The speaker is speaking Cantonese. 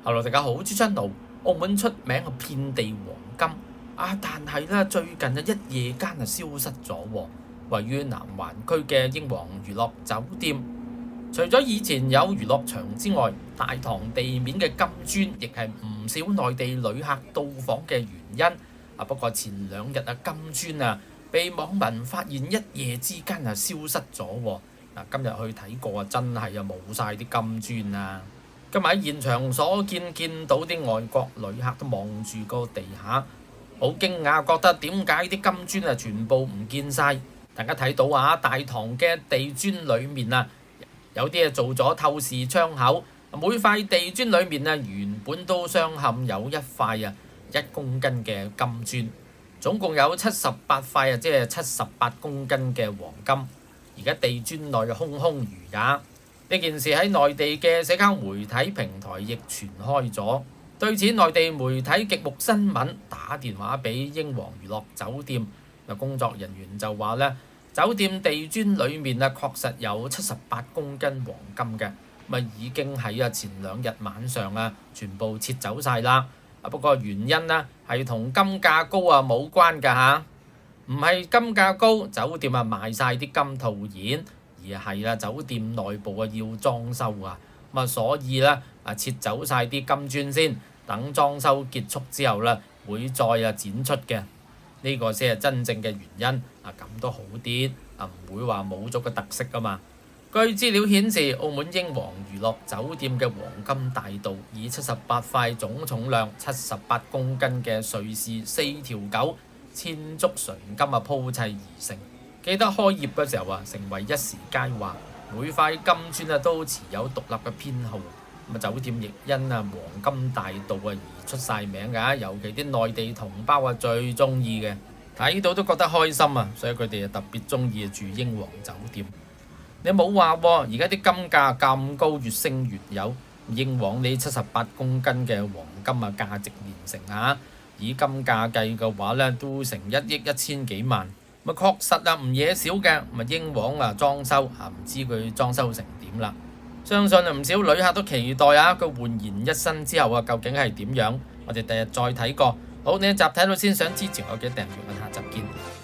Hello，大家好，朱真路。澳門出名係遍地黃金但係咧最近一夜間消失咗喎。位於南環區嘅英皇娛樂酒店，除咗以前有娛樂場之外，大堂地面嘅金磚亦係唔少內地旅客到訪嘅原因。不過前兩日金磚被網民發現一夜之間消失咗喎。今日去睇過真係冇晒啲金磚啊！今日喺現場所見到啲外國旅客都望住個地下，好驚訝，覺得點解啲金磚全部唔見晒？大家睇到大堂嘅地磚裡面有啲做咗透視窗口，每塊地磚裡面原本都鑲嵌有一塊1公斤嘅金磚，總共有78塊即係78公斤嘅黃金。而家地磚內空空如也。呢件事喺內地嘅社交媒體平台亦傳開咗。對此，內地媒體極目新聞打電話俾英皇娛樂酒店，工作人員就話酒店地磚裡面確實有78公斤黃金嘅，已經喺前2日晚上全部撤走晒啦。不過原因係同金價高冇關㗎嚇，唔係金價高，酒店賣晒啲金套現，而係酒店內部要裝修所以撤走晒啲金磚先，等裝修結束之後會再展出嘅。呢個先係真正嘅原因，咁都好啲，唔會話冇咗個特色㗎嘛。據資料顯示，澳門英皇娛樂酒店嘅黃金大道以78塊總重量78公斤嘅瑞士4條9千足純金鋪砌而成。記得開業嘅時候成為一時佳話，每塊金磚都持有獨立嘅編號。酒店亦因黃金大道而出晒名㗎，尤其啲內地同胞最中意嘅，睇到都覺得開心所以佢哋特別中意住英皇酒店。你冇話而家啲金價咁高，越升越有。英皇呢78公斤嘅黃金價值連城以金價計嘅話都成1億1000幾萬。確實唔嘢少嘅。英皇裝修唔知佢裝修成點啦。相信唔少旅客都期待佢煥然一新之後究竟係點樣？我哋第日再睇過。好，呢一集睇到先，想支持我嘅訂閱，我下集見。